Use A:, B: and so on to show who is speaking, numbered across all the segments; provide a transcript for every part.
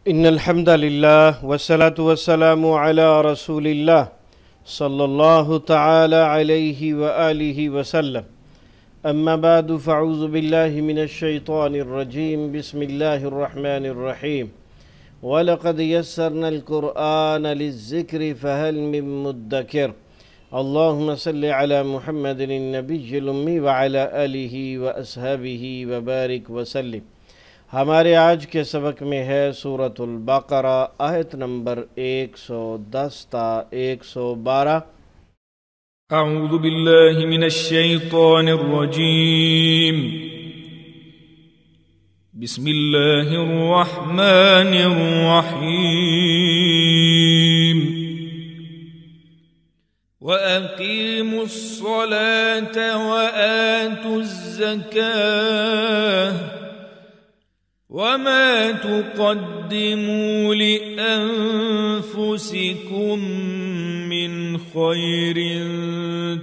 A: ان الحمد للہ والصلاة والسلام علی رسول اللہ صلی اللہ تعالی علیہ وآلہ وسلم اما بعد فاعوذ باللہ من الشیطان الرجیم بسم اللہ الرحمن الرحیم وَلَقَدْ يَسَّرْنَا الْقُرْآنَ لِلذِّكْرِ فَهَلْ مِن مُدَّكِرٍ اللہم صلی علی محمد النبی الامی وعلی آلہ واصحابہ وبارک وسلم۔ ہمارے آج کے سبق میں ہے سورۃ البقرہ آیت نمبر 110 تا 112۔
B: اعوذ باللہ من الشیطان الرجیم بسم اللہ الرحمن الرحیم وَأَقِيمُوا الصَّلَاةَ وَآتُوا الزَّكَاةَ وَمَا تُقَدِّمُوا لِأَنفُسِكُم مِّنْ خَيْرٍ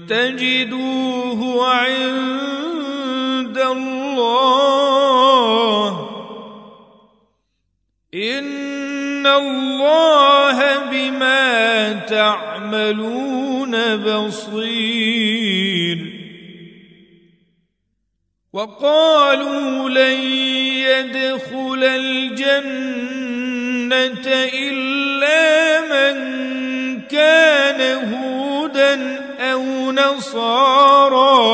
B: تَجِدُوهُ عِندَ اللَّهِ إِنَّ اللَّهَ بِمَا تعملون بصير وقالوا لن يدخل الجنة إلا من كان هودا أو نصارى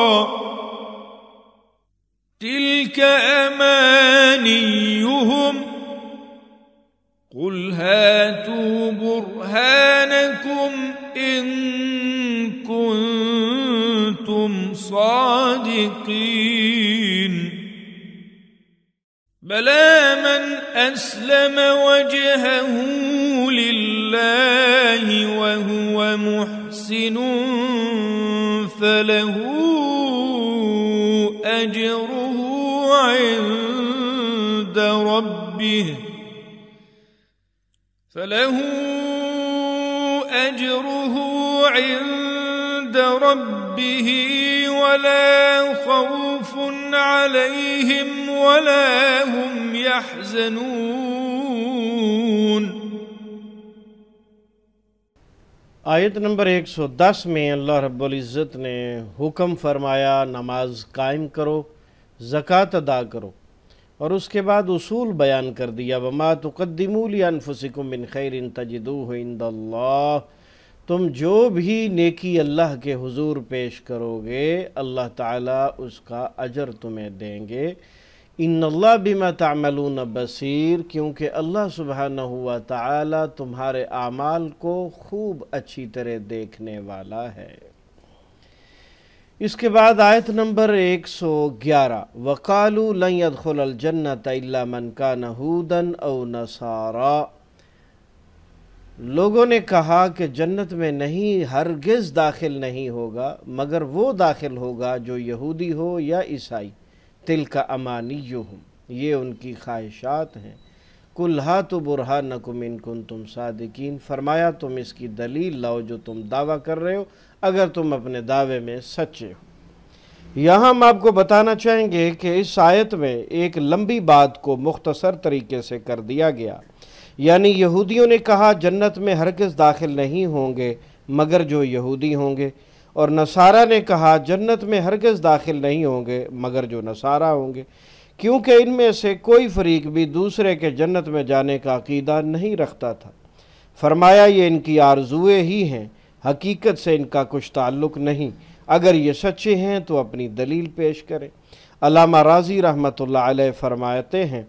B: تلك أمانيهم قل هاتوا برهانكم إن كنتم صادقين بلى من أسلم وجهه لله وهو محسن فله أجره عند ربه ولا خوف عليهم ولا هم يحزنون۔
A: آیت نمبر 110 میں اللہ رب العزت نے حکم فرمایا نماز قائم کرو، زکوٰۃ ادا کرو، اور اس کے بعد اصول بیان کر دیا وَمَا تُقَدِّمُوا لِأَنفُسِكُم مِّن خَيْرٍ تَجِدُوهُ عِندَ اللَّهِ، تم جو بھی نیکی اللہ کے حضور پیش کرو گے اللہ تعالیٰ اس کا اجر تمہیں دیں گے۔ ان اللہ بما تعملون بصیر، کیونکہ اللہ سبحانہ و تعالیٰ تمہارے اعمال کو خوب اچھی طرح دیکھنے والا ہے۔ اس کے بعد آیت نمبر 111 وَقَالُوا لَن يَدْخُلَ الْجَنَّةَ إِلَّا مَنْ كَانَ هُودًا أَوْ نَصَارَىٰ، لوگوں نے کہا کہ جنت میں نہیں، ہرگز داخل نہیں ہوگا مگر وہ داخل ہوگا جو یہودی ہو یا عیسائی۔ تِلْكَ أَمَانِيُّهُمْ، یہ ان کی خواہشات ہیں۔ قُلْ هَاتُوا بُرْهَانَكُمْ إِن كُنتُمْ صَادِقِينَ، فرمایا تم اس کی دلیل لاؤ جو تم دعویٰ کر رہے ہو اگر تم اپنے دعوے میں سچے ہو۔ یہاں ہم آپ کو بتانا چاہیں گے کہ اس آیت میں ایک لمبی بات کو مختصر طریقے سے کر دیا گیا، یعنی یہودیوں نے کہا جنت میں ہرگز داخل نہیں ہوں گے مگر جو یہودی ہوں گے، اور نصارہ نے کہا جنت میں ہرگز داخل نہیں ہوں گے مگر جو نصارہ ہوں گے، کیونکہ ان میں سے کوئی فریق بھی دوسرے کے جنت میں جانے کا عقیدہ نہیں رکھتا تھا۔ فرمایا یہ ان کی آرزوئیں ہی ہیں، حقیقت سے ان کا کچھ تعلق نہیں، اگر یہ سچے ہیں تو اپنی دلیل پیش کریں۔ علامہ راضی رحمۃ اللہ علیہ فرماتے ہیں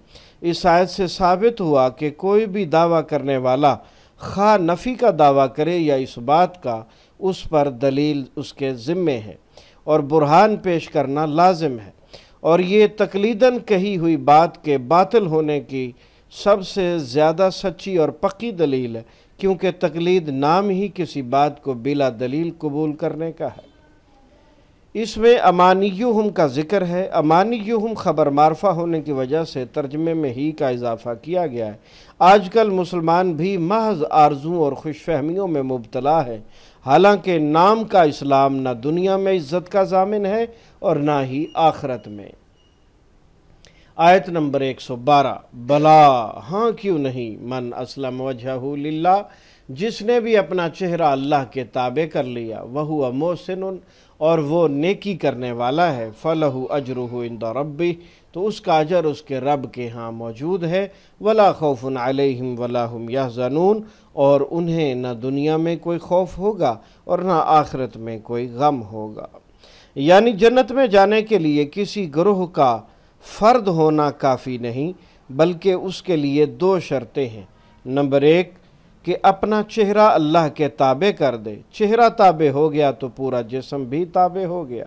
A: اس آیت سے ثابت ہوا کہ کوئی بھی دعویٰ کرنے والا خواہ نفی کا دعویٰ کرے یا اس بات کا، اس پر دلیل اس کے ذمے ہے اور برہان پیش کرنا لازم ہے، اور یہ تقلیداً کہی ہوئی بات کے باطل ہونے کی سب سے زیادہ سچی اور پکی دلیل ہے، کیونکہ تقلید نام ہی کسی بات کو بلا دلیل قبول کرنے کا ہے۔ اس میں امانیہم کا ذکر ہے۔ امانیہم خبر معرفہ ہونے کی وجہ سے ترجمے میں ہی کا اضافہ کیا گیا ہے۔ آج کل مسلمان بھی محض آرزوں اور خوش فہمیوں میں مبتلا ہے، حالانکہ نام کا اسلام نہ دنیا میں عزت کا ضامن ہے اور نہ ہی آخرت میں۔ آیت نمبر 112، بلا ہاں کیوں نہیں، من اسلم وجہہ للہ، جس نے بھی اپنا چہرہ اللہ کے تابع کر لیا، وہو محسن، اور وہ نیکی کرنے والا ہے، فلہ اجرہ عند ربہ، تو اس کا اجر اس کے رب کے ہاں موجود ہے، ولا خوف علیہم ولا ہم یحزنون، اور انہیں نہ دنیا میں کوئی خوف ہوگا اور نہ آخرت میں کوئی غم ہوگا۔ یعنی جنت میں جانے کے لیے کسی گروہ کا فرد ہونا کافی نہیں، بلکہ اس کے لیے 2 شرطیں ہیں۔ نمبر 1 کہ اپنا چہرہ اللہ کے تابع کر دے، چہرہ تابع ہو گیا تو پورا جسم بھی تابع ہو گیا۔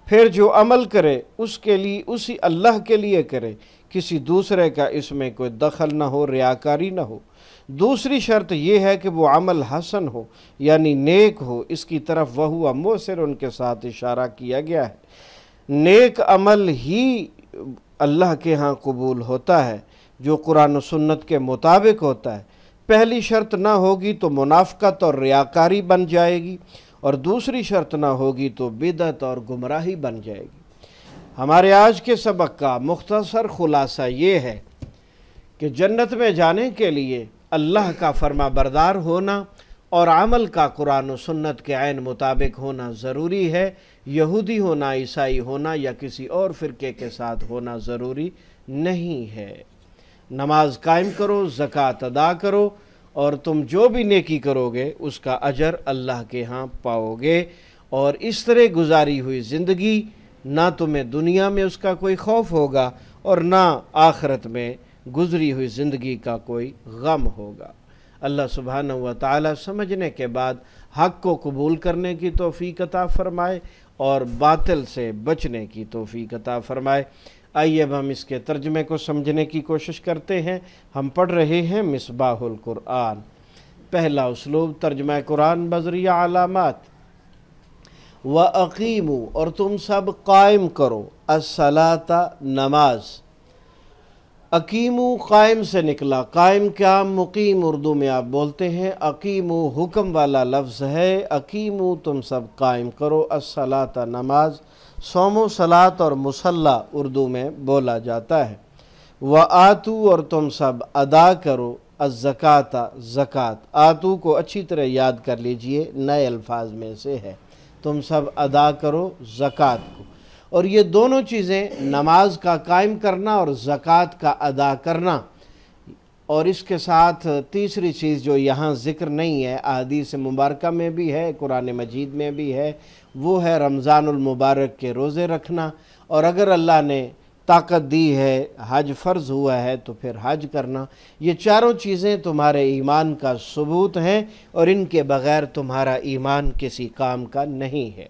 A: پھر جو عمل کرے اس کے لیے اسی اللہ کے لیے کرے، کسی دوسرے کا اس میں کوئی دخل نہ ہو، ریاکاری نہ ہو۔ دوسری شرط یہ ہے کہ وہ عمل حسن ہو، یعنی نیک ہو، اس کی طرف وہو محسن ان کے ساتھ اشارہ کیا گیا ہے۔ نیک عمل ہی اللہ کے ہاں قبول ہوتا ہے جو قرآن و سنت کے مطابق ہوتا ہے۔ پہلی شرط نہ ہوگی تو منافقت اور ریاکاری بن جائے گی، اور دوسری شرط نہ ہوگی تو بدعت اور گمراہی بن جائے گی۔ ہمارے آج کے سبق کا مختصر خلاصہ یہ ہے کہ جنت میں جانے کے لیے اللہ کا فرما بردار ہونا اور عمل کا قرآن و سنت کے عین مطابق ہونا ضروری ہے۔ یہودی ہونا، عیسائی ہونا یا کسی اور فرقے کے ساتھ ہونا ضروری نہیں ہے۔ نماز قائم کرو، زکوٰۃ ادا کرو، اور تم جو بھی نیکی کرو گے اس کا اجر اللہ کے ہاں پاؤ گے، اور اس طرح گزاری ہوئی زندگی نہ تمہیں دنیا میں اس کا کوئی خوف ہوگا اور نہ آخرت میں گزری ہوئی زندگی کا کوئی غم ہوگا۔ اللہ سبحانہ و تعالی سمجھنے کے بعد حق کو قبول کرنے کی توفیق عطا فرمائے اور باطل سے بچنے کی توفیق عطا فرمائے۔ آئیے اب ہم اس کے ترجمے کو سمجھنے کی کوشش کرتے ہیں۔ ہم پڑھ رہے ہیں مصباح القرآن۔ پہلا اسلوب ترجمہ قرآن بذریعہ علامات۔ وَأَقِیمُوا، اور تم سب قائم کرو، الصَّلَاةَ، نماز۔ اقیمو قائم سے نکلا، قائم کیا مقیم اردو میں آپ بولتے ہیں، اقیمو حکم والا لفظ ہے، اقیمو تم سب قائم کرو، الصلاۃ نماز، صوم و صلاۃ اور مصلی اردو میں بولا جاتا ہے، وآتو اور تم سب ادا کرو، الزکاۃ زکوٰۃ، آتو کو اچھی طرح یاد کر لیجئے، نئے الفاظ میں سے ہے، تم سب ادا کرو زکوٰۃ کو۔ اور یہ دونوں چیزیں، نماز کا قائم کرنا اور زکوٰۃ کا ادا کرنا، اور اس کے ساتھ تیسری چیز جو یہاں ذکر نہیں ہے، احادیث مبارکہ میں بھی ہے، قرآن مجید میں بھی ہے، وہ ہے رمضان المبارک کے روزے رکھنا، اور اگر اللہ نے طاقت دی ہے، حج فرض ہوا ہے تو پھر حج کرنا۔ یہ چاروں چیزیں تمہارے ایمان کا ثبوت ہیں، اور ان کے بغیر تمہارا ایمان کسی کام کا نہیں ہے۔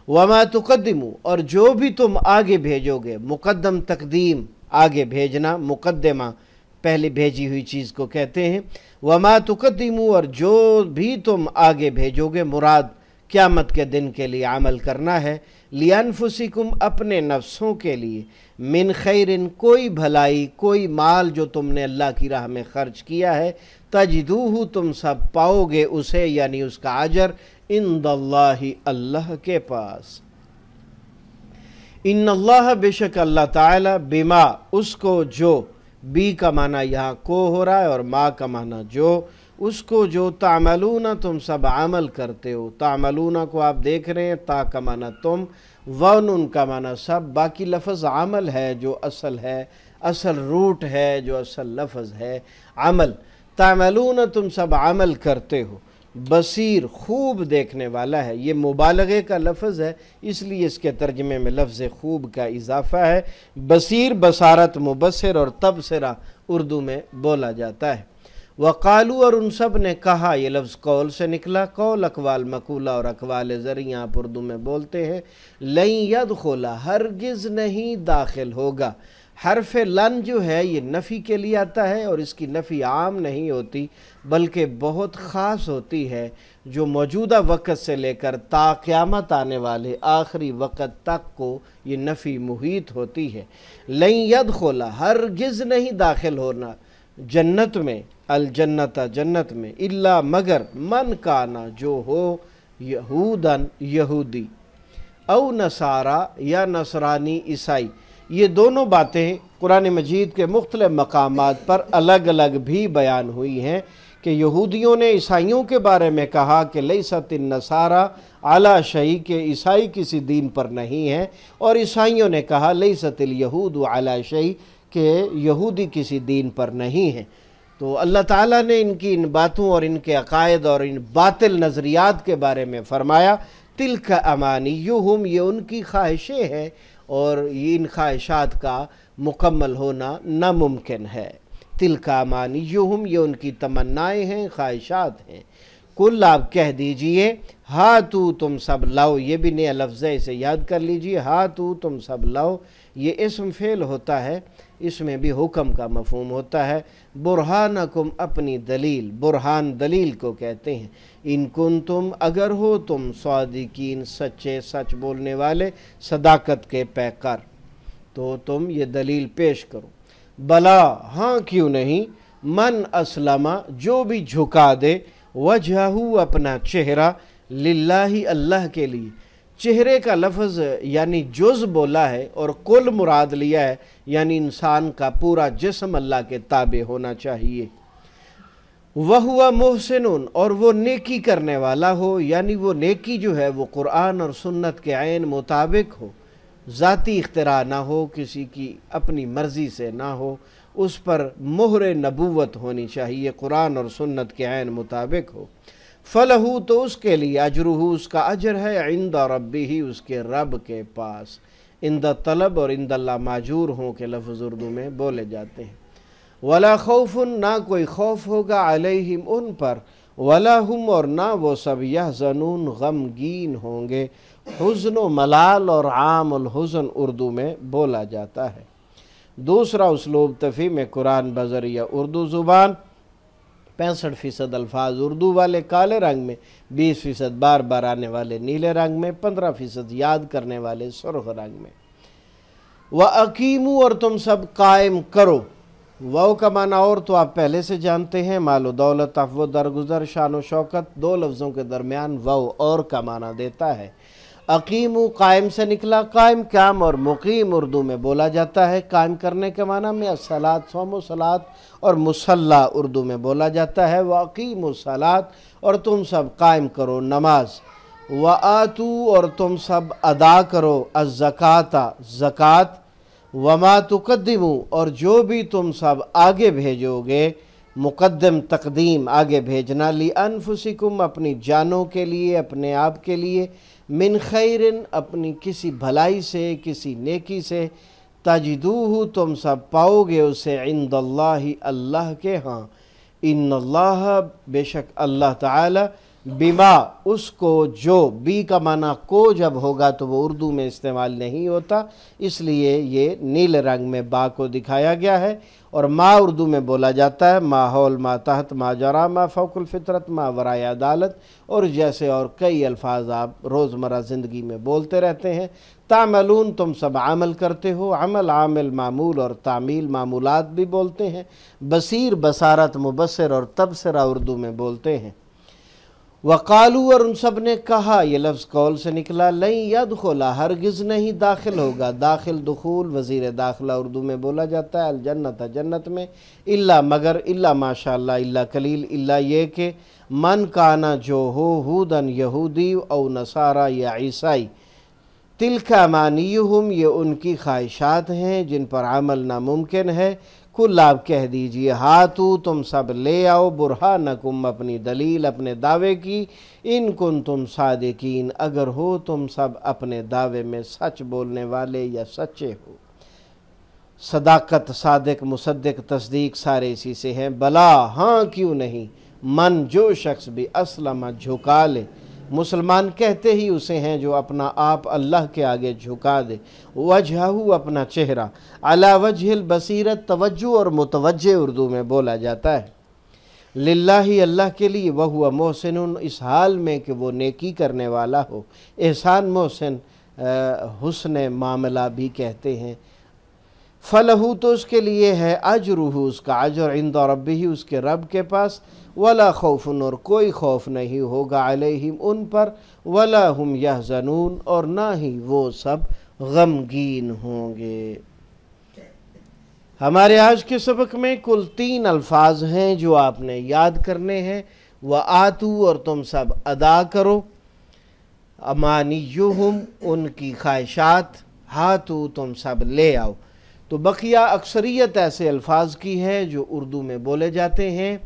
A: وَمَا تُقَدِّمُوا، اور جو بھی تم آگے بھیجو گے، مقدم تقدیم، آگے بھیجنا، مقدمہ پہلے بھیجی ہوئی چیز کو کہتے ہیں۔ وَمَا تُقَدِّمُوا، اور جو بھی تم آگے بھیجو گے، مراد قیامت کے دن کے لیے عمل کرنا ہے، لِأَنفُسِكُمْ، اپنے نفسوں کے لیے، من خیرن، کوئی بھلائی، کوئی مال جو تم نے اللہ کی راہ میں خرچ کیا ہے، تجدوہ تم سب پاؤ گے اسے، یعنی اس کا اجر، عند اللہ، اللہ کے پاس۔ ان اللہ، بے شک اللہ تعالی، بما، اس کو جو، بی کا معنی یہاں کو ہو رہا ہے اور ما کا معنی جو، اس کو جو تعملون تم سب عمل کرتے ہو، تعملون کو آپ دیکھ رہے ہیں، تا کا معنی تم، ونون کا معنی سب، باقی لفظ عمل ہے جو اصل ہے، اصل روٹ ہے جو اصل لفظ ہے، عمل۔ تعملون تم سب عمل کرتے ہو، بصیر خوب دیکھنے والا ہے، یہ مبالغے کا لفظ ہے، اس لیے اس کے ترجمے میں لفظ خوب کا اضافہ ہے۔ بصیر، بصارت، مبصر اور تبصرہ اردو میں بولا جاتا ہے۔ وقالو، اور ان سب نے کہا، یہ لفظ قول سے نکلا، قول اقوال مقولہ اور اقوال زرعی آپ اردو میں بولتے ہیں۔ لن يدخل، ہرگز نہیں داخل ہوگا۔ حرف لن جو ہے یہ نفی کے لیے آتا ہے، اور اس کی نفی عام نہیں ہوتی بلکہ بہت خاص ہوتی ہے، جو موجودہ وقت سے لے کر تا قیامت آنے والے آخری وقت تک کو یہ نفی محیط ہوتی ہے۔ لن يدخل، ہرگز نہیں داخل ہونا جنت میں، الجنت جنت میں، الا مگر، من کانا جو ہو، یہودن یہودی، او نصارا یا نصرانی عیسائی، یہ دونوں باتیں قرآن مجید کے مختلف مقامات پر الگ الگ بھی بیان ہوئی ہیں کہ یہودیوں نے عیسائیوں کے بارے میں کہا کہ لیست النصارى علی شیء، کہ عیسائی کسی دین پر نہیں ہیں، اور عیسائیوں نے کہا لیست الیہود علی شیء، کہ یہودی کسی دین پر نہیں ہیں۔ تو اللہ تعالیٰ نے ان کی ان باتوں اور ان کے عقائد اور ان باطل نظریات کے بارے میں فرمایا تلک امانیہم، یہ ان کی خواہشیں ہیں اور یہ ان خواہشات کا مکمل ہونا ناممکن ہے۔ تلک امانیہم، یہ ان کی تمنائیں ہیں، خواہشات ہیں۔ کل آپ کہہ دیجئے ہاتو تم سب لاؤ، یہ بھی نیا لفظ ہے، اسے یاد کر لیجئے، ہاتو تم سب لاؤ، یہ اسم فعل ہوتا ہے، اس میں بھی حکم کا مفہوم ہوتا ہے۔ برہانکم، اپنی دلیل، برہان دلیل کو کہتے ہیں۔ ان کنتم، اگر ہو تم صادقین، سچے، سچ بولنے والے، صداقت کے پیکر، تو تم یہ دلیل پیش کرو۔ بلا، ہاں کیوں نہیں، من اسلم، جو بھی جھکا دے، وجہہ، اپنا چہرہ، للہ، اللہ کے لیے۔ چہرے کا لفظ یعنی جز بولا ہے اور کل مراد لیا ہے، یعنی انسان کا پورا جسم اللہ کے تابع ہونا چاہیے۔ وَهُوَ مُحْسِنٌ، اور وہ نیکی کرنے والا ہو، یعنی وہ نیکی جو ہے وہ قرآن اور سنت کے عین مطابق ہو، ذاتی اختراع نہ ہو، کسی کی اپنی مرضی سے نہ ہو، اس پر مہر نبوت ہونی چاہیے، قرآن اور سنت کے عین مطابق ہو۔ فَلَهُ، تو اس کے لیے اجرہ، اس کا اجر ہے، عند ربہ، اس کے رب کے پاس۔ عند طلب اور عند اللہ ماجور ہوں کے لفظ اردو میں بولے جاتے ہیں۔ وَلَا خَوْفٌ، نہ کوئی خوف ہوگا، علیہم، ان پر، وَلَا هُمْ، اور نہ وہ سب، یحزنون، غمگین ہوں گے۔ حزن و ملال اور عام الحزن اردو میں بولا جاتا ہے۔ دوسرا اسلوب تفہیم قرآن بذریعہ اردو زبان، 65% الفاظ اردو والے کالے رنگ میں، 20% بار بار آنے والے نیلے رنگ میں، 15% یاد کرنے والے سرخ رنگ میں۔ وَأَقِیمُوا، اور تم سب قائم کرو۔ واو کا معنی اور تو آپ پہلے سے جانتے ہیں، مال و دولت، عفو درگزر، شان و شوکت، دو لفظوں کے درمیان واو اور کا معنی دیتا ہے۔ اقیمو قائم سے نکلا، قائم قیام اور مقیم اردو میں بولا جاتا ہے۔ قائم کرنے کے معنی میں الصلاۃ، صوم و صلاۃ، اور مصلی اردو میں بولا جاتا ہے۔ وَأَقِیمُوا الصَّلَاةَ، اور تم سب قائم کرو نماز۔ وَآتُوا، اور تم سب ادا کرو، الزکاۃ، زکوٰۃ۔ وَمَا تُقَدِّمُوا، اور جو بھی تم سب آگے بھیجو گے، مقدم تقدیم، آگے بھیجنا، لِأَنفُسِكُمْ، اپنی جانوں کے لیے، اپنے آپ کے لیے، من خیرن، اپنی کسی بھلائی سے، کسی نیکی سے، تجدوہ، تم سب پاؤ گے اسے، عند اللہ، اللہ کے ہاں۔ ان اللہ، بے شک اللہ تعالی، بما، اس کو جو، بی کا معنی کو جب ہوگا تو وہ اردو میں استعمال نہیں ہوتا، اس لیے یہ نیل رنگ میں با کو دکھایا گیا ہے۔ اور ما اردو میں بولا جاتا ہے ماحول، ما تحت، ما جرا، ما فوق الفطرت، ما ورائے عدالت، اور جیسے اور کئی الفاظ آپ روزمرہ زندگی میں بولتے رہتے ہیں۔ تعملون، تم سب عمل کرتے ہو، عمل، عامل، معمول، اور تعمیل، معمولات بھی بولتے ہیں۔ بصیر، بصارت، مبصر اور تبصرہ اردو میں بولتے ہیں۔ وقالو، اور ان سب نے کہا، یہ لفظ قول سے نکلا، لن يدخل، ہرگز نہیں داخل ہوگا، داخل، دخول، وزیر داخلہ اردو میں بولا جاتا ہے، الجنت، جنت میں، الا، مگر، الا ماشاءاللہ، الا قلیل، الا یہ کہ، من کانا، جو ہو، ہودن، یہودی، او نصارہ، یا عیسائی، تلک امانیہم، یہ ان کی خواہشات ہیں جن پر عمل ناممکن ہے۔ کل آپ کہہ دیجئے ہاتو، تم سب لے آؤ، برہانکم، اپنی دلیل، اپنے دعوے کی، ان کنتم صادقین، اگر ہو تم سب اپنے دعوے میں سچ بولنے والے یا سچے ہو۔ صداقت، صادق، مصدق، تصدیق سارے اسی سے ہیں۔ بلا، ہاں کیوں نہیں، من، جو شخص بھی، اسلم، جھکا لے، مسلمان کہتے ہی اسے ہیں جو اپنا آپ اللہ کے آگے جھکا دے، وجہہ، اپنا چہرہ، علی وجہ البصیرت، توجہ اور متوجہ اردو میں بولا جاتا ہے، للہ، اللہ کے لیے، وہو محسن، اس حال میں کہ وہ نیکی کرنے والا ہو۔ احسان، محسن، حسن معاملہ بھی کہتے ہیں۔ فلہ، تو اس کے لیے ہے، اجرہ، اس کا اجر، عند ربہ، اس کے رب کے پاس، ولا خوف، اور کوئی خوف نہیں ہوگا، علیہم، ان پر، ولا ہم یحزنون، اور نہ ہی وہ سب غمگین ہوں گے۔ ہمارے آج کے سبق میں کل 3 الفاظ ہیں جو آپ نے یاد کرنے ہیں۔ وَآتُوا، اور تم سب ادا کرو، امانیہم، ان کی خواہشات، ہاتو، تم سب لے آؤ۔ تو بقیہ اکثریت ایسے الفاظ کی ہے جو اردو میں بولے جاتے ہیں،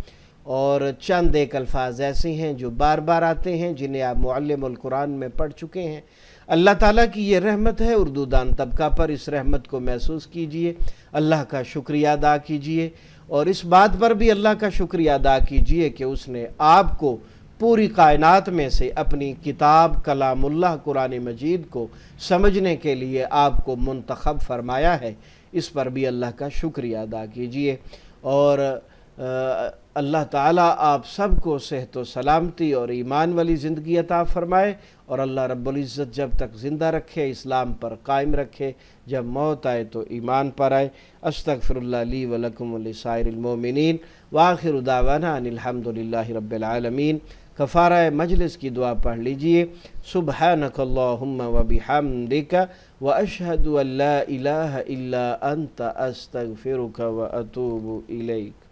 A: اور چند ایک الفاظ ایسے ہیں جو بار بار آتے ہیں جنہیں آپ معلم القرآن میں پڑھ چکے ہیں۔ اللہ تعالیٰ کی یہ رحمت ہے اردو دان طبقہ پر، اس رحمت کو محسوس کیجئے، اللہ کا شکریہ ادا کیجئے، اور اس بات پر بھی اللہ کا شکریہ ادا کیجئے کہ اس نے آپ کو پوری کائنات میں سے اپنی کتاب کلام اللہ قرآن مجید کو سمجھنے کے لیے آپ کو منتخب فرمایا ہے، اس پر بھی اللہ کا شکریہ ادا کیجئے۔ اور اللہ تعالیٰ آپ سب کو صحت و سلامتی اور ایمان والی زندگی عطا فرمائے، اور اللہ رب العزت جب تک زندہ رکھے اسلام پر قائم رکھے، جب موت آئے تو ایمان پر آئے۔ استغفر اللہ لی ولکم ولسائر المومنین، وآخر دعوانا ان الحمدللہ رب العالمین۔ کفارہ مجلس کی دعا پڑھ لیجئے۔ سبحانک اللہم وبحمدک واشہد ان لا الہ الا انت استغفرک واتوب الیک۔